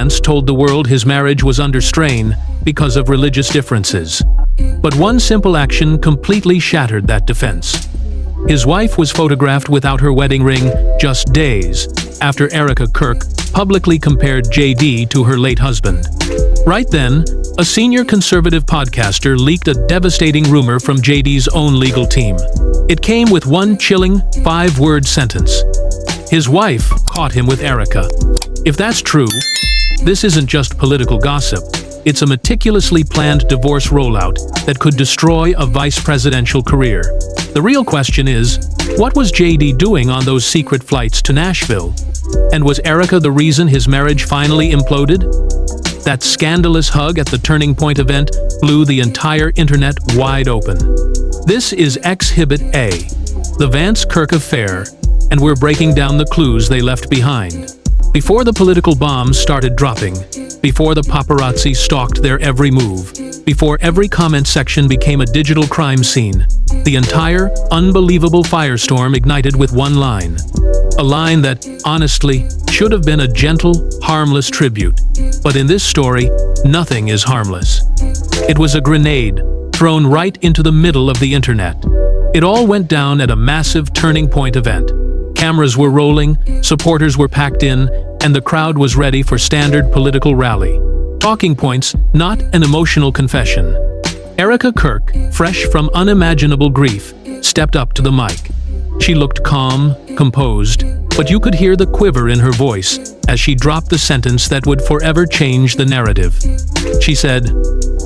Vance told the world his marriage was under strain because of religious differences. But one simple action completely shattered that defense. His wife was photographed without her wedding ring just days after Erika Kirk publicly compared JD to her late husband. Right then, a senior conservative podcaster leaked a devastating rumor from JD's own legal team. It came with one chilling, 5-word sentence. His wife caught him with Erika. If that's true, this isn't just political gossip. It's a meticulously planned divorce rollout that could destroy a vice presidential career. The real question is, what was JD doing on those secret flights to Nashville? And was Erika the reason his marriage finally imploded? That scandalous hug at the Turning Point event blew the entire internet wide open. This is Exhibit A, the Vance Kirk affair, and we're breaking down the clues they left behind. Before the political bombs started dropping, before the paparazzi stalked their every move, before every comment section became a digital crime scene, the entire unbelievable firestorm ignited with one line. A line that, honestly, should have been a gentle, harmless tribute. But in this story, nothing is harmless. It was a grenade, thrown right into the middle of the internet. It all went down at a massive Turning Point event. Cameras were rolling, supporters were packed in, and the crowd was ready for standard political rally. Talking points, not an emotional confession. Erika Kirk, fresh from unimaginable grief, stepped up to the mic. She looked calm, composed, but you could hear the quiver in her voice as she dropped the sentence that would forever change the narrative. She said,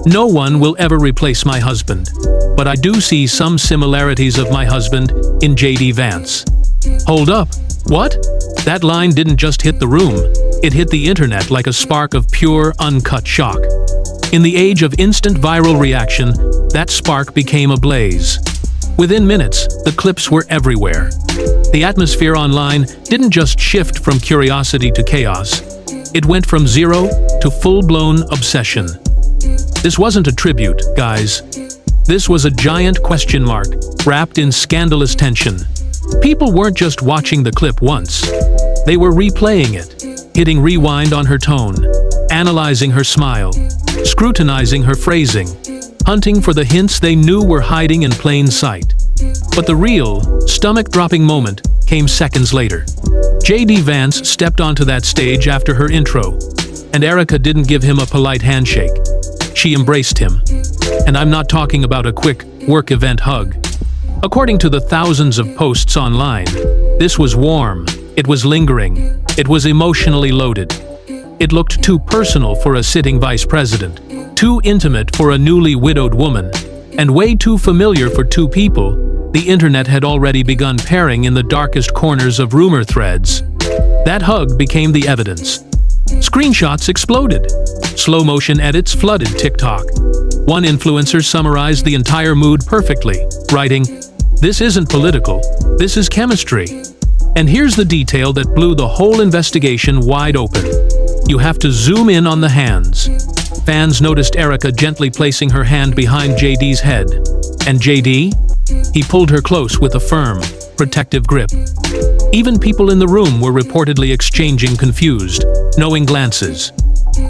"No one will ever replace my husband, but I do see some similarities of my husband in JD Vance." Hold up, what? That line didn't just hit the room, it hit the internet like a spark of pure, uncut shock. In the age of instant viral reaction, that spark became a blaze. Within minutes, the clips were everywhere. The atmosphere online didn't just shift from curiosity to chaos. It went from zero to full-blown obsession. This wasn't a tribute, guys. This was a giant question mark, wrapped in scandalous tension. People weren't just watching the clip once. They were replaying it, hitting rewind on her tone, analyzing her smile, scrutinizing her phrasing, hunting for the hints they knew were hiding in plain sight. But the real, stomach-dropping moment came seconds later. JD Vance stepped onto that stage after her intro, and Erika didn't give him a polite handshake. She embraced him. And I'm not talking about a quick, work event hug. According to the thousands of posts online, this was warm, it was lingering, it was emotionally loaded. It looked too personal for a sitting vice president, too intimate for a newly widowed woman, and way too familiar for two people the internet had already begun pairing in the darkest corners of rumor threads. That hug became the evidence. Screenshots exploded. Slow-motion edits flooded TikTok. One influencer summarized the entire mood perfectly, writing, "This isn't political, this is chemistry." And here's the detail that blew the whole investigation wide open. You have to zoom in on the hands. Fans noticed Erika gently placing her hand behind JD's head. And JD? He pulled her close with a firm, protective grip. Even people in the room were reportedly exchanging confused, knowing glances.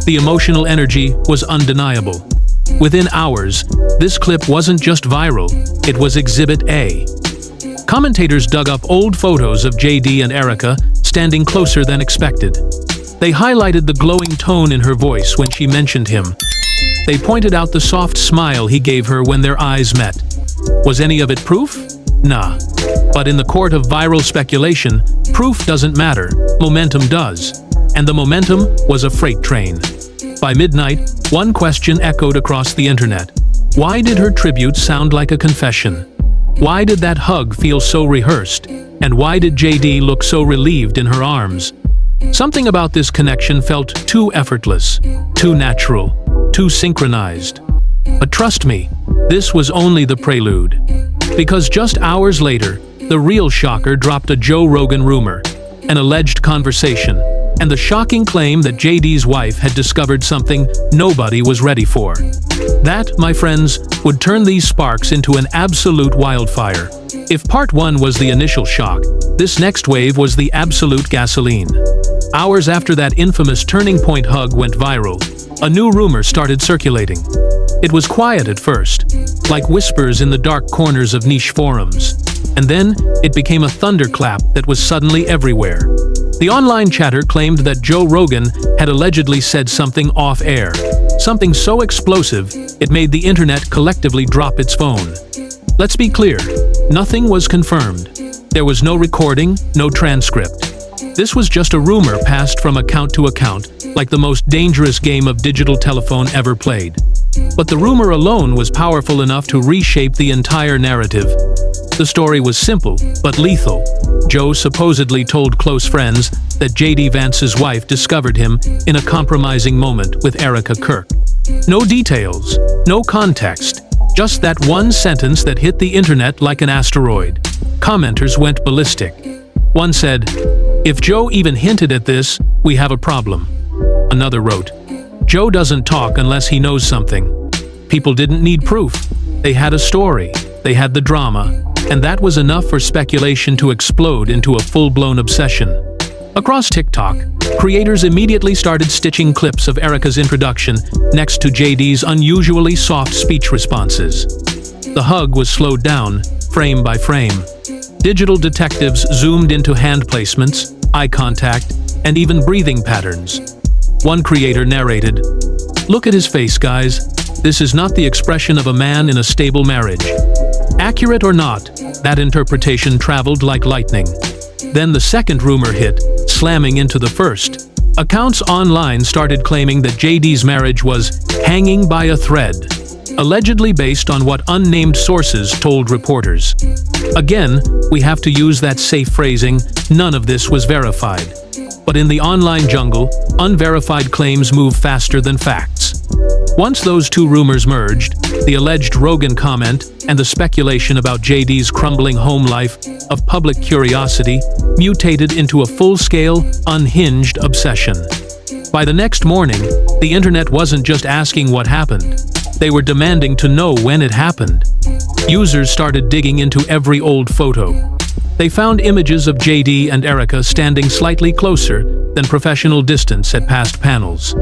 The emotional energy was undeniable. Within hours, this clip wasn't just viral, it was Exhibit A. Commentators dug up old photos of JD and Erika standing closer than expected. They highlighted the glowing tone in her voice when she mentioned him. They pointed out the soft smile he gave her when their eyes met. Was any of it proof? Nah. But in the court of viral speculation, proof doesn't matter, momentum does. And the momentum was a freight train. By midnight, one question echoed across the internet. Why did her tribute sound like a confession? Why did that hug feel so rehearsed? And why did JD look so relieved in her arms? Something about this connection felt too effortless, too natural, too synchronized. But trust me, this was only the prelude. Because just hours later, the real shocker dropped a Joe Rogan rumor, an alleged conversation, and the shocking claim that JD's wife had discovered something nobody was ready for. That, my friends, would turn these sparks into an absolute wildfire. If part 1 was the initial shock, this next wave was the absolute gasoline. Hours after that infamous turning point hug went viral, a new rumor started circulating. It was quiet at first, like whispers in the dark corners of niche forums. And then, it became a thunderclap that was suddenly everywhere. The online chatter claimed that Joe Rogan had allegedly said something off-air, something so explosive it made the internet collectively drop its phone. Let's be clear, nothing was confirmed. There was no recording, no transcript. This was just a rumor passed from account to account, like the most dangerous game of digital telephone ever played. But the rumor alone was powerful enough to reshape the entire narrative. The story was simple, but lethal. Joe supposedly told close friends that JD Vance's wife discovered him in a compromising moment with Erika Kirk. No details, no context, just that one sentence that hit the internet like an asteroid. Commenters went ballistic. One said, "If Joe even hinted at this, we have a problem." Another wrote, "Joe doesn't talk unless he knows something." People didn't need proof. They had a story, they had the drama, and that was enough for speculation to explode into a full-blown obsession. Across TikTok, creators immediately started stitching clips of Erika's introduction next to JD's unusually soft speech responses. The hug was slowed down, frame by frame. Digital detectives zoomed into hand placements, eye contact, and even breathing patterns. One creator narrated, "Look at his face, guys. This is not the expression of a man in a stable marriage." Accurate or not, that interpretation traveled like lightning. Then the second rumor hit, slamming into the first. Accounts online started claiming that JD's marriage was hanging by a thread, allegedly based on what unnamed sources told reporters. Again, we have to use that safe phrasing, none of this was verified. But in the online jungle, unverified claims move faster than facts. Once those two rumors merged, the alleged Rogan comment and the speculation about JD's crumbling home life of public curiosity mutated into a full-scale, unhinged obsession. By the next morning, the internet wasn't just asking what happened. They were demanding to know when it happened. Users started digging into every old photo. They found images of JD and Erika standing slightly closer than professional distance at past panels.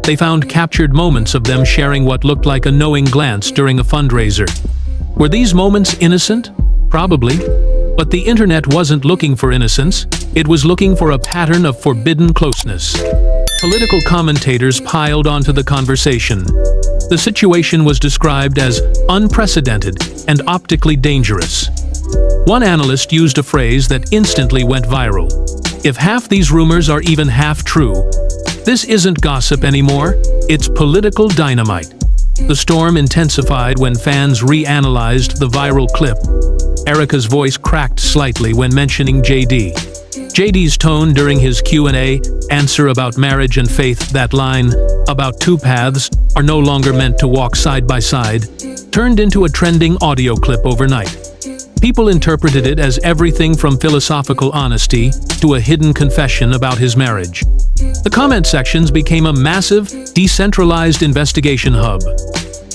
They found captured moments of them sharing what looked like a knowing glance during a fundraiser. Were these moments innocent? Probably. But the internet wasn't looking for innocence, it was looking for a pattern of forbidden closeness. Political commentators piled onto the conversation. The situation was described as unprecedented and optically dangerous. One analyst used a phrase that instantly went viral. "If half these rumors are even half true, this isn't gossip anymore, it's political dynamite." The storm intensified when fans reanalyzed the viral clip. Erika's voice cracked slightly when mentioning JD. JD's tone during his Q&A answer about marriage and faith, that line, "about two paths are no longer meant to walk side by side," turned into a trending audio clip overnight. People interpreted it as everything from philosophical honesty to a hidden confession about his marriage. The comment sections became a massive, decentralized investigation hub.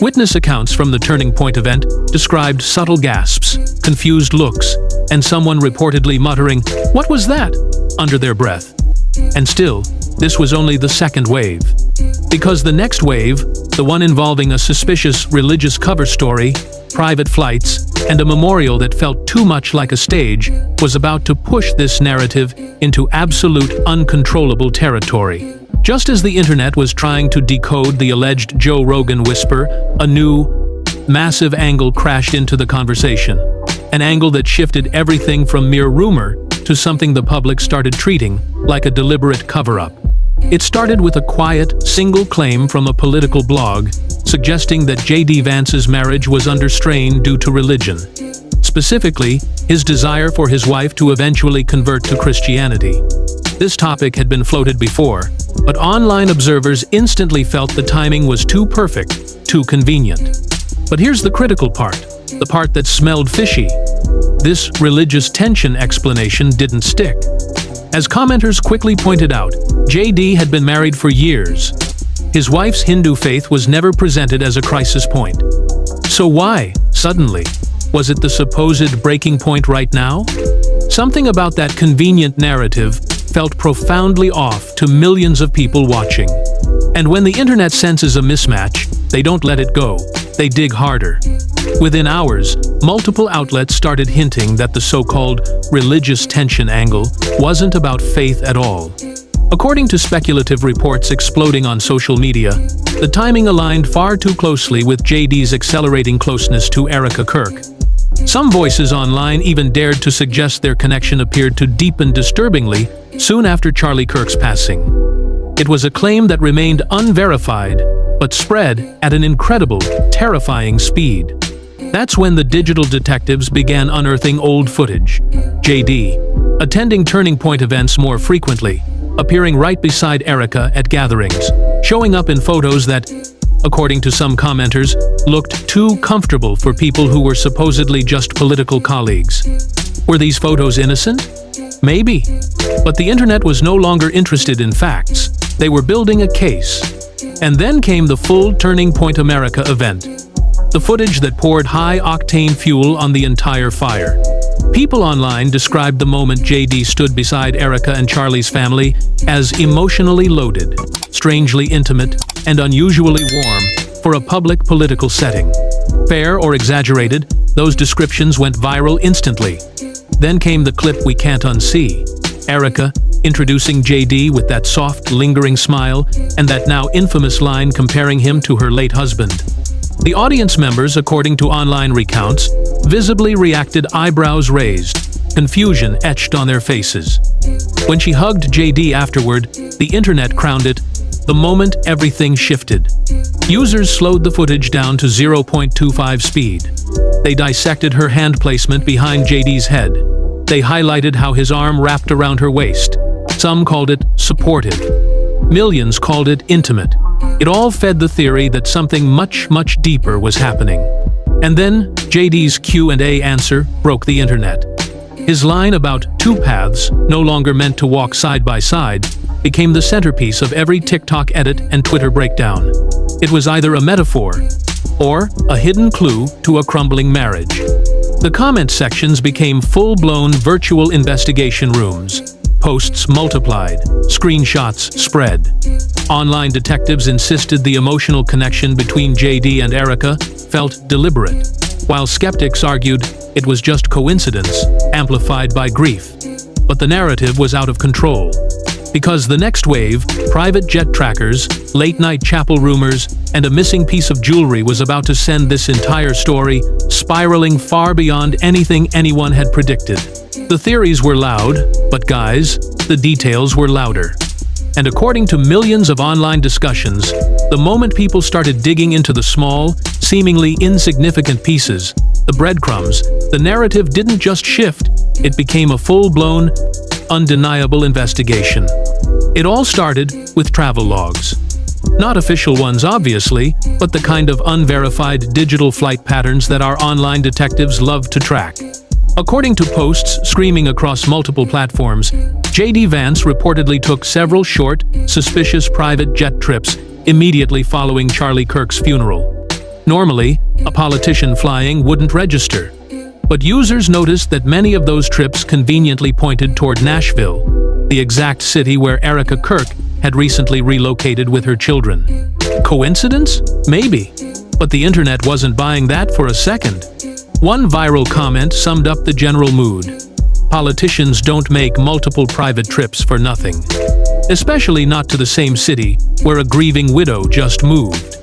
Witness accounts from the Turning Point event described subtle gasps, confused looks, and someone reportedly muttering, "What was that?" under their breath. And still, this was only the second wave. Because the next wave, the one involving a suspicious religious cover story, private flights, and a memorial that felt too much like a stage, was about to push this narrative into absolute uncontrollable territory. Just as the internet was trying to decode the alleged Joe Rogan whisper, a new, massive angle crashed into the conversation. An angle that shifted everything from mere rumor to something the public started treating like a deliberate cover-up. It started with a quiet, single claim from a political blog, suggesting that JD Vance's marriage was under strain due to religion. Specifically, his desire for his wife to eventually convert to Christianity. This topic had been floated before, but online observers instantly felt the timing was too perfect, too convenient. But here's the critical part, the part that smelled fishy. This religious tension explanation didn't stick. As commenters quickly pointed out, JD had been married for years. His wife's Hindu faith was never presented as a crisis point. So why, suddenly, was it the supposed breaking point right now? Something about that convenient narrative felt profoundly off to millions of people watching. And when the internet senses a mismatch, they don't let it go, they dig harder. Within hours, multiple outlets started hinting that the so-called religious tension angle wasn't about faith at all. According to speculative reports exploding on social media, the timing aligned far too closely with JD's accelerating closeness to Erika Kirk. Some voices online even dared to suggest their connection appeared to deepen disturbingly soon after Charlie Kirk's passing. It was a claim that remained unverified, but spread at an incredible, terrifying speed. That's when the digital detectives began unearthing old footage. JD, attending turning point events more frequently, appearing right beside Erika at gatherings, showing up in photos that, according to some commenters, looked too comfortable for people who were supposedly just political colleagues. Were these photos innocent? Maybe. But the internet was no longer interested in facts. They were building a case. And then came the full Turning Point America event. The footage that poured high-octane fuel on the entire fire. People online described the moment JD stood beside Erika and Charlie's family as emotionally loaded, strangely intimate, and unusually warm for a public political setting. Fair or exaggerated, those descriptions went viral instantly. Then came the clip we can't unsee. Erika, introducing JD with that soft, lingering smile, and that now infamous line comparing him to her late husband. The audience members, according to online recounts, visibly reacted, eyebrows raised, confusion etched on their faces. When she hugged JD afterward, the internet crowned it the moment everything shifted. Users slowed the footage down to 0.25 speed. They dissected her hand placement behind JD's head. They highlighted how his arm wrapped around her waist. Some called it supportive. Millions called it intimate. It all fed the theory that something much, much deeper was happening. And then, JD's Q&A answer broke the internet. His line about two paths, no longer meant to walk side by side, became the centerpiece of every TikTok edit and Twitter breakdown. It was either a metaphor or a hidden clue to a crumbling marriage. The comment sections became full-blown virtual investigation rooms. Posts multiplied, screenshots spread. Online detectives insisted the emotional connection between JD and Erika felt deliberate, while skeptics argued it was just coincidence, amplified by grief. But the narrative was out of control. Because the next wave, private jet trackers, late-night chapel rumors, and a missing piece of jewelry was about to send this entire story spiraling far beyond anything anyone had predicted. The theories were loud, but guys, the details were louder. And according to millions of online discussions, the moment people started digging into the small, seemingly insignificant pieces, the breadcrumbs, the narrative didn't just shift, it became a full-blown, undeniable investigation. It all started with travel logs. Not official ones, obviously, but the kind of unverified digital flight patterns that our online detectives love to track. According to posts streaming across multiple platforms, JD Vance reportedly took several short, suspicious private jet trips immediately following Charlie Kirk's funeral. Normally, a politician flying wouldn't register. But users noticed that many of those trips conveniently pointed toward Nashville, the exact city where Erika Kirk had recently relocated with her children. Coincidence? Maybe. But the internet wasn't buying that for a second. One viral comment summed up the general mood. Politicians don't make multiple private trips for nothing. Especially not to the same city where a grieving widow just moved.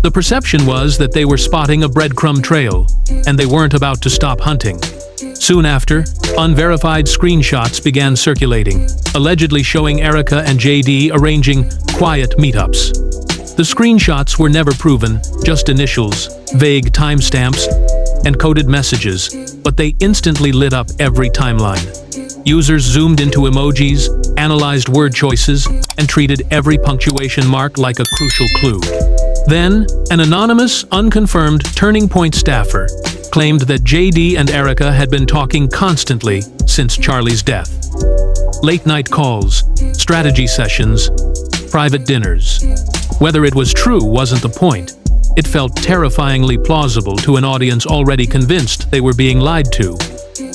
The perception was that they were spotting a breadcrumb trail, and they weren't about to stop hunting. Soon after, unverified screenshots began circulating, allegedly showing Erika and JD arranging quiet meetups. The screenshots were never proven, just initials, vague timestamps, and coded messages, but they instantly lit up every timeline. Users zoomed into emojis, analyzed word choices, and treated every punctuation mark like a crucial clue. Then, an anonymous, unconfirmed Turning Point staffer claimed that JD and Erika had been talking constantly since Charlie's death. Late-night calls, strategy sessions, private dinners. Whether it was true wasn't the point. It felt terrifyingly plausible to an audience already convinced they were being lied to.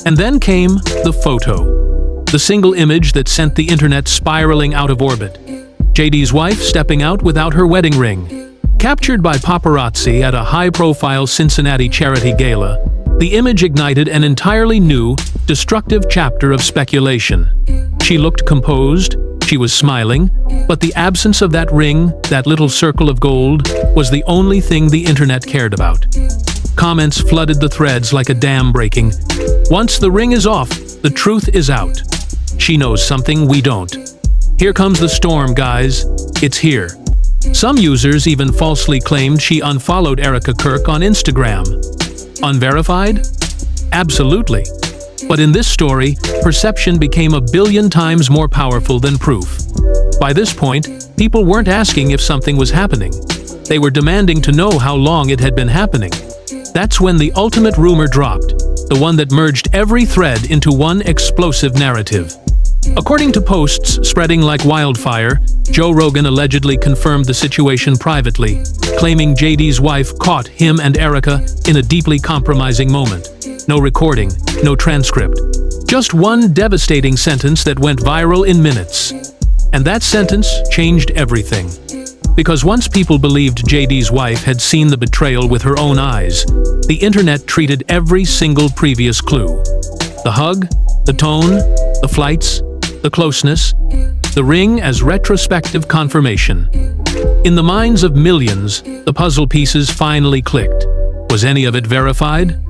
And then came the photo. The single image that sent the internet spiraling out of orbit. JD's wife stepping out without her wedding ring. Captured by paparazzi at a high-profile Cincinnati charity gala, the image ignited an entirely new, destructive chapter of speculation. She looked composed, she was smiling, but the absence of that ring, that little circle of gold, was the only thing the internet cared about. Comments flooded the threads like a dam breaking. Once the ring is off, the truth is out. She knows something we don't. Here comes the storm, guys. It's here. Some users even falsely claimed she unfollowed Erika Kirk on Instagram. Unverified? Absolutely. But in this story, perception became a billion times more powerful than proof. By this point, people weren't asking if something was happening. They were demanding to know how long it had been happening. That's when the ultimate rumor dropped, the one that merged every thread into one explosive narrative. According to posts spreading like wildfire, Joe Rogan allegedly confirmed the situation privately, claiming JD's wife caught him and Erika in a deeply compromising moment. No recording, no transcript. Just one devastating sentence that went viral in minutes. And that sentence changed everything. Because once people believed JD's wife had seen the betrayal with her own eyes, the internet treated every single previous clue. The hug, the tone, the flights, the closeness, the ring as retrospective confirmation. In the minds of millions, the puzzle pieces finally clicked. Was any of it verified?